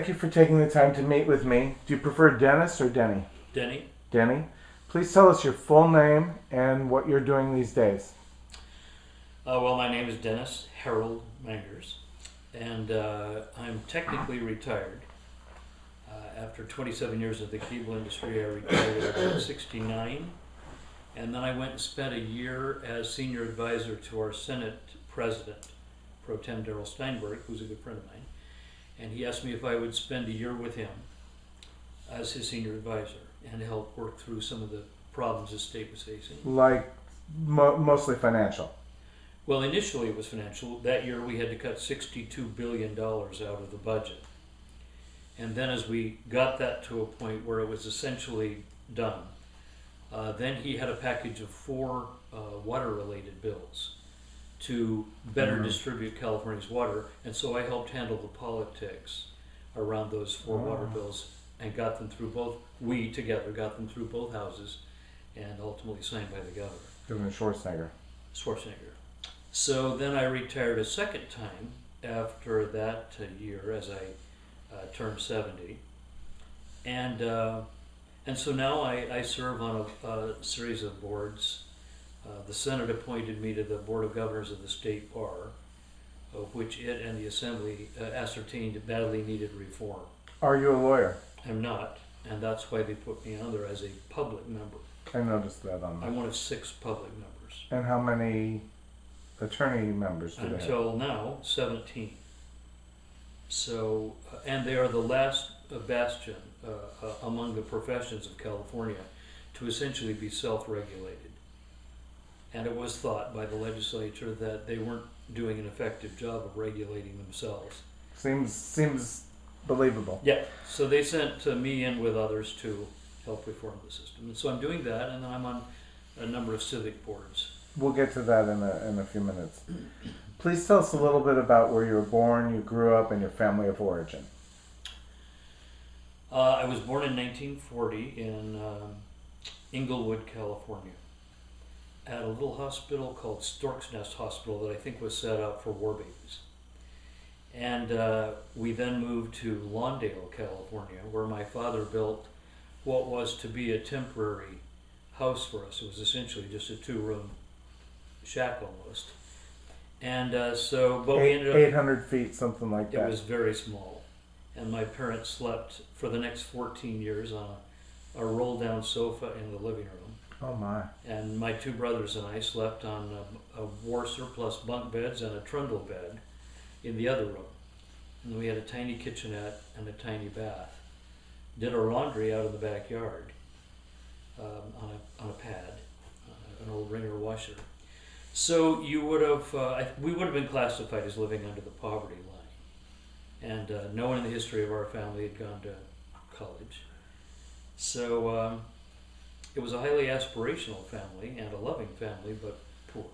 thank you for taking the time to meet with me. Do you prefer Dennis or Denny? Denny. Denny. Please tell us your full name and what you're doing these days. Well, my name is Dennis Harold Mangers, and I'm technically retired. After 27 years of the cable industry, I retired at 69, and then I went and spent a year as senior advisor to our Senate President, Pro Tem Darrell Steinberg, who's a good friend of mine, and he asked me if I would spend a year with him as his senior advisor and help work through some of the problems the state was facing. Like mostly financial. Well, initially it was financial. That year we had to cut $62 billion out of the budget. And then as we got that to a point where it was essentially done, then he had a package of 4 water-related bills to better distribute California's water. And so I helped handle the politics around those 4 water bills and got them through both, we together got them through both houses and ultimately signed by the governor. Governor Schwarzenegger. So then I retired a second time after that year as I turned 70. And so now I serve on a series of boards. The Senate appointed me to the Board of Governors of the State Bar, which it and the Assembly ascertained badly needed reform. Are you a lawyer? I'm not, and that's why they put me on there as a public member. I noticed that on there. I'm one of 6 public members. And how many attorney members do they have? Until now, 17. So, and they are the last bastion among the professions of California to essentially be self-regulated. And it was thought by the legislature that they weren't doing an effective job of regulating themselves. Seems believable. Yeah. So they sent me in with others to help reform the system. And so I'm doing that, and then I'm on a number of civic boards. We'll get to that in a few minutes. Please tell us a little bit about where you were born, you grew up, and your family of origin. I was born in 1940 in Inglewood, California, at a little hospital called Stork's Nest Hospital that I think was set up for war babies. And we then moved to Lawndale, California, where my father built what was to be a temporary house for us. It was essentially just a 2-room shack almost. And but we ended up 800 feet, something like that. It was very small. And my parents slept for the next 14 years on a roll-down sofa in the living room. Oh my. And my 2 brothers and I slept on a war surplus bunk beds and a trundle bed in the other room. And we had a tiny kitchenette and a tiny bath. Did our laundry out in the backyard on a pad, an old wringer washer. So you would have, we would have been classified as living under the poverty line. And no one in the history of our family had gone to college. So it was a highly aspirational family and a loving family, but poor.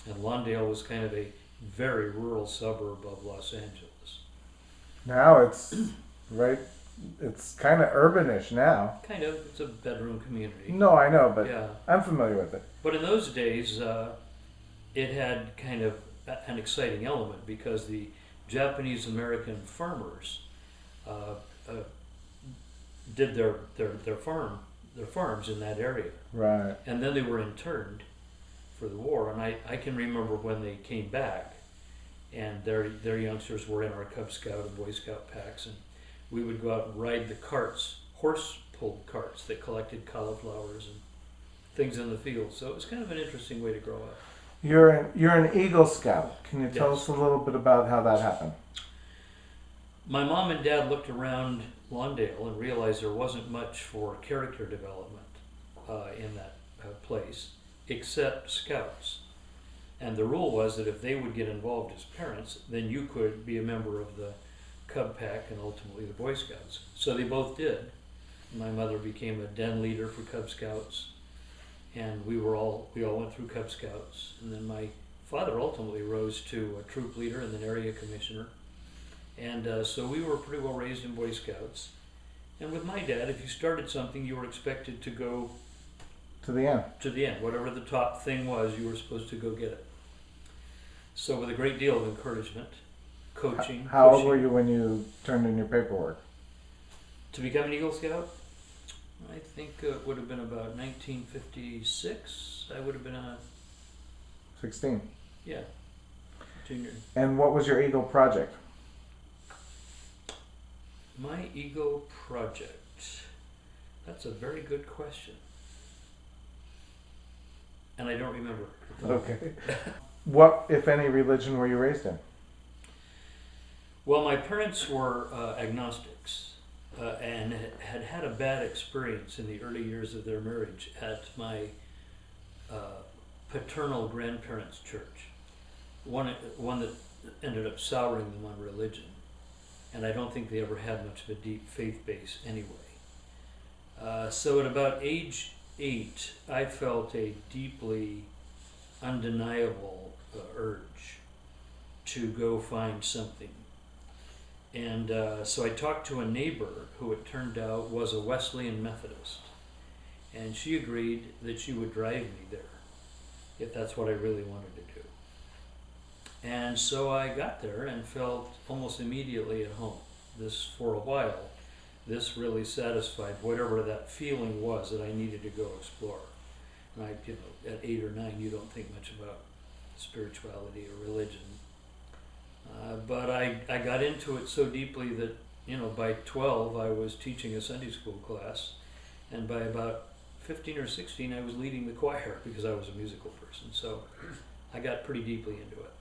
And Lawndale was kind of a very rural suburb of Los Angeles. Now it's right. It's kind of urbanish now. Kind of. It's a bedroom community. No, I know, but yeah. I'm familiar with it. But in those days, it had kind of an exciting element because the Japanese American farmers did their farms in that area. Right. And then they were interned for the war, and I can remember when they came back, and their youngsters were in our Cub Scout and Boy Scout packs, and we would go out and ride the carts, horse-pulled carts that collected cauliflowers and things in the field. So it was kind of an interesting way to grow up. You're an Eagle Scout. Can you tell Yes. us a little bit about how that happened? My mom and dad looked around Lawndale and realized there wasn't much for character development in that place, except Scouts. And the rule was that if they would get involved as parents, then you could be a member of the Cub Pack and ultimately the Boy Scouts. So they both did. My mother became a den leader for Cub Scouts, and we all went through Cub Scouts. And then my father ultimately rose to a troop leader and then area commissioner. And so we were pretty well raised in Boy Scouts. And with my dad, if you started something, you were expected to go To the end. to the end. Whatever the top thing was, you were supposed to go get it. So with a great deal of encouragement, coaching. How old pushing. were you when you turned in your paperwork? To become an Eagle Scout? I think it would have been about 1956. I would have been a 16. junior. And what was your Eagle project? My Eagle project. That's a very good question. And I don't remember. Okay. What, if any, religion were you raised in? Well, my parents were agnostics and had had a bad experience in the early years of their marriage at my paternal grandparents' church. One that ended up souring them on religion. And I don't think they ever had much of a deep faith base anyway. So at about age 8, I felt a deeply undeniable urge to go find something. And so I talked to a neighbor who it turned out was a Wesleyan Methodist. And she agreed that she would drive me there if that's what I really wanted to do. And so I got there and felt almost immediately at home. For a while, this really satisfied whatever that feeling was that I needed to go explore. And at 8 or 9, you don't think much about spirituality or religion. But I got into it so deeply that, by 12, I was teaching a Sunday school class. And by about 15 or 16, I was leading the choir because I was a musical person. So I got pretty deeply into it.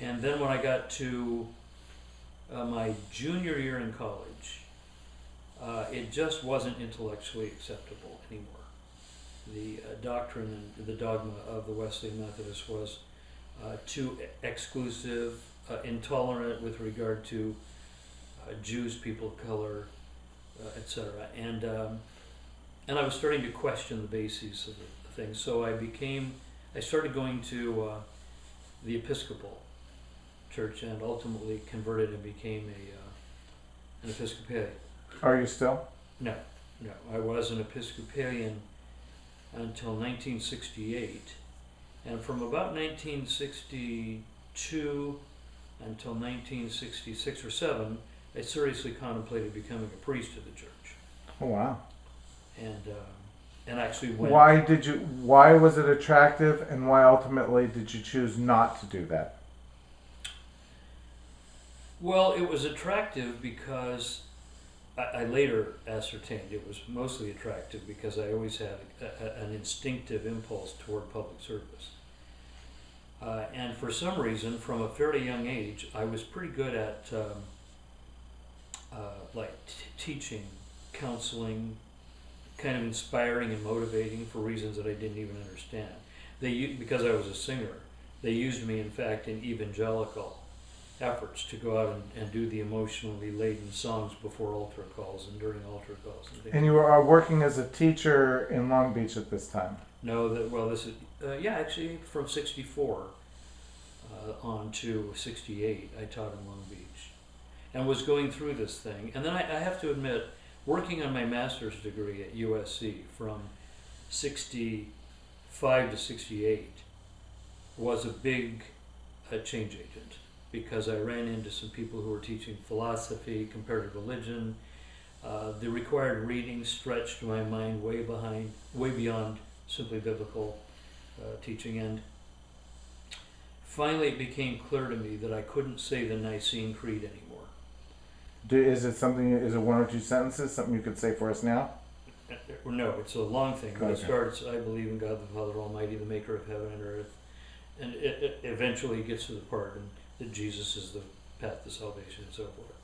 And then when I got to my junior year in college, it just wasn't intellectually acceptable anymore. The doctrine and the dogma of the Wesleyan Methodists was too exclusive, intolerant with regard to Jews, people of color, etc. And I was starting to question the bases of the thing. So I started going to the Episcopal Church and ultimately converted and became an Episcopalian. Are you still? No. I was an Episcopalian until 1968. And from about 1962 until 1966 or 7, I seriously contemplated becoming a priest of the church. Oh, wow. And actually went. Why was it attractive, and why ultimately did you choose not to do that? Well, it was attractive because I later ascertained it was mostly attractive because I always had an instinctive impulse toward public service. And for some reason, from a fairly young age, I was pretty good at teaching, counseling, kind of inspiring and motivating for reasons that I didn't even understand. Because I was a singer, they used me, in fact, in evangelical efforts to go out and do the emotionally laden songs before altar calls and during altar calls. And you were working as a teacher in Long Beach at this time? No, this is, actually from 64 on to 68, I taught in Long Beach and was going through this thing. And then I have to admit, working on my master's degree at USC from 65 to 68 was a big change agent, because I ran into some people who were teaching philosophy, comparative religion. The required reading stretched my mind way beyond simply biblical teaching. And finally it became clear to me that I couldn't say the Nicene Creed anymore. Is it one or two sentences, something you could say for us now? No, it's a long thing. But Okay. It starts, I believe in God the Father Almighty, the maker of heaven and earth. And it eventually gets to the part that Jesus is the path to salvation and so forth.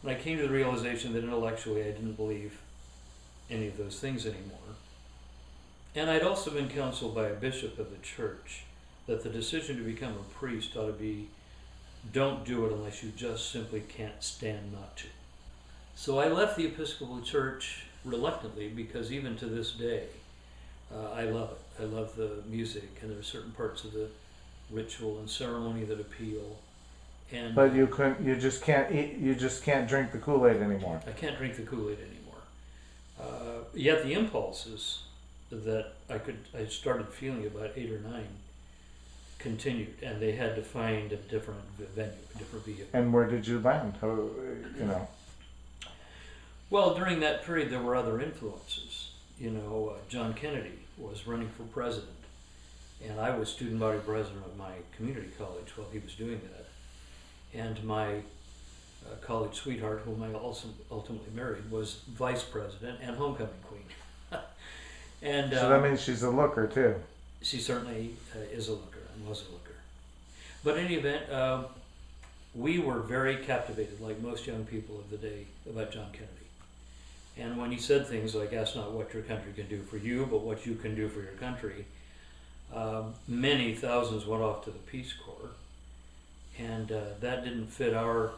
And I came to the realization that intellectually I didn't believe any of those things anymore. And I'd also been counseled by a bishop of the church that the decision to become a priest ought to be, don't do it unless you just simply can't stand not to. So I left the Episcopal Church reluctantly, because even to this day, I love it. I love the music, and there are certain parts of the ritual and ceremony that appeal. But you just can't drink the Kool-Aid anymore. I can't drink the Kool-Aid anymore. Yet the impulses that I started feeling about 8 or 9 continued, and they had to find a different venue, a different vehicle. And where did you land? How, you know? Well, during that period, there were other influences. John Kennedy was running for president, and I was student body president of my community college while he was doing that. And my college sweetheart, whom I also ultimately married, was vice president and homecoming queen. And So that means she's a looker too. she certainly is a looker and was a looker. But in any event, we were very captivated, like most young people of the day, about John Kennedy. And when he said things like, ask not what your country can do for you, but what you can do for your country, many thousands went off to the Peace Corps. And that didn't fit our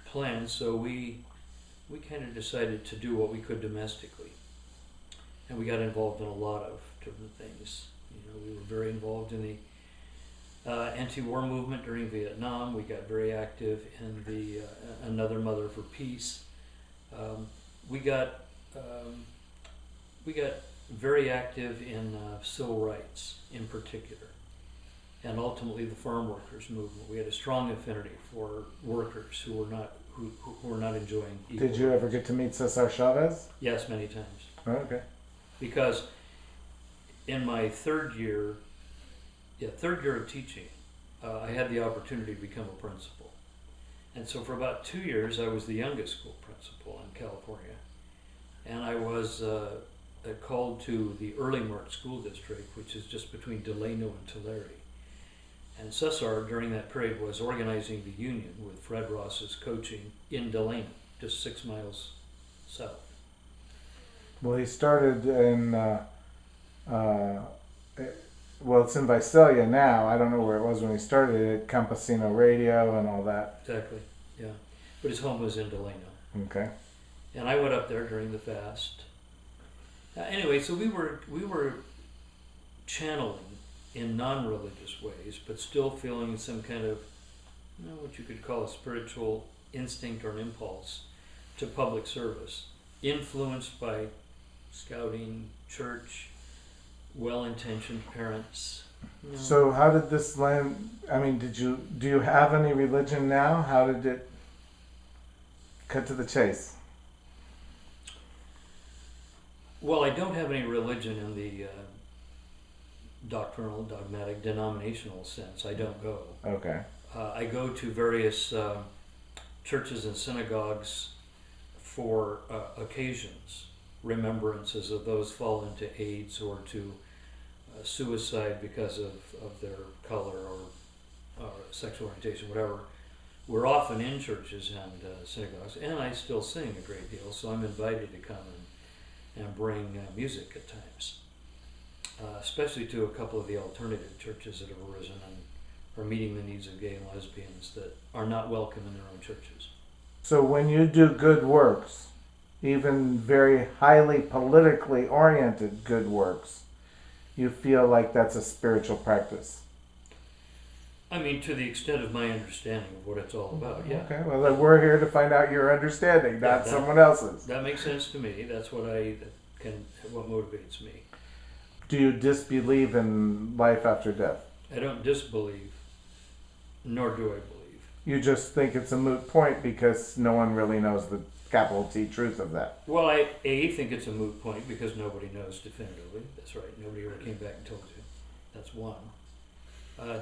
plan, so we kind of decided to do what we could domestically. And we got involved in a lot of different things. We were very involved in the anti-war movement during Vietnam. We got very active in the Another Mother for Peace. We got very active in civil rights in particular, and ultimately the farm workers movement. We had a strong affinity for workers who were not enjoying equal Did you ever rights. get to meet Cesar Chavez? Yes, many times. Oh, okay. Because in my third year of teaching, I had the opportunity to become a principal. And so for about 2 years, I was the youngest school principal in California. And I was called to the Early Mart School District, which is just between Delano and Tulare. And Cesar, during that period, was organizing the union with Fred Ross's coaching in Delano, just 6 miles south. Well, he started in, well, it's in Visalia now. I don't know where it was when he started at Campesino Radio and all that. Exactly, yeah. But his home was in Delano. Okay. And I went up there during the fast. Anyway, so we were channeling in non-religious ways, but still feeling some kind of, what you could call a spiritual instinct or an impulse to public service, influenced by scouting, church, well-intentioned parents. So how did this land, I mean, do you have any religion now? How did it cut to the chase? Well, I don't have any religion in the doctrinal, dogmatic, denominational sense. I don't go. Okay. I go to various churches and synagogues for occasions, remembrances of those fallen to AIDS or to suicide because of their color or sexual orientation, whatever. We're often in churches and synagogues, and I still sing a great deal, so I'm invited to come and bring music at times, especially to a couple of the alternative churches that have arisen and are meeting the needs of gay and lesbians that are not welcome in their own churches. So when you do good works, even very highly politically oriented good works, you feel like that's a spiritual practice? I mean, to the extent of my understanding of what it's all about, yeah. Okay, well then we're here to find out your understanding, not that- someone else's. That makes sense to me. That's what what motivates me. Do you disbelieve in life after death? I don't disbelieve, nor do I believe. You just think it's a moot point because no one really knows the capital T truth of that. Well, I think it's a moot point because nobody knows definitively. That's right. Nobody ever came back and told you. That's one.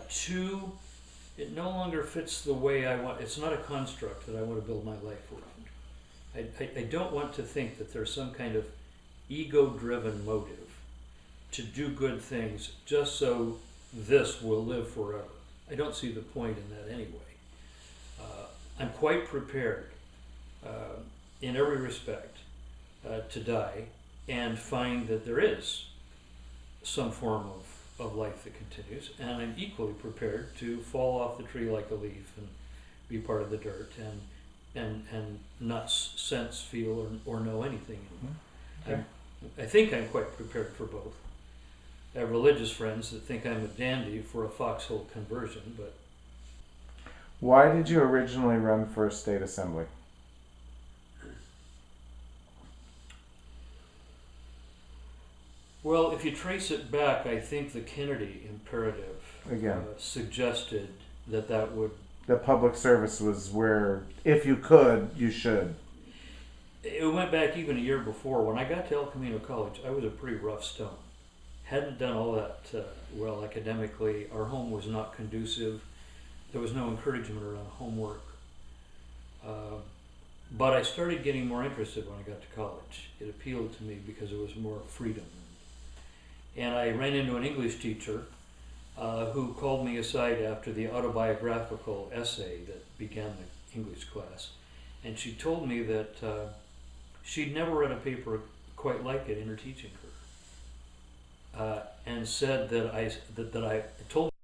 Two, it no longer fits the way I want. It's not a construct that I want to build my life around. I don't want to think that there's some kind of ego-driven motive to do good things just so this will live forever. I don't see the point in that anyway. I'm quite prepared in every respect to die and find that there is some form of life that continues, and I'm equally prepared to fall off the tree like a leaf and be part of the dirt and not sense, feel, or know anything anymore. Okay. I think I'm quite prepared for both. I have religious friends that think I'm a dandy for a foxhole conversion, but Why did you originally run for a state assembly? Well, if you trace it back, I think the Kennedy imperative Again, suggested that would. the public service was where, if you could, you should. It went back even a year before. When I got to El Camino College, I was a pretty rough stone. Hadn't done all that well academically. Our home was not conducive. There was no encouragement around homework. But I started getting more interested when I got to college. It appealed to me because there was more freedom. And I ran into an English teacher who called me aside after the autobiographical essay that began the English class. And she told me that she'd never read a paper quite like it in her teaching career. And said that I told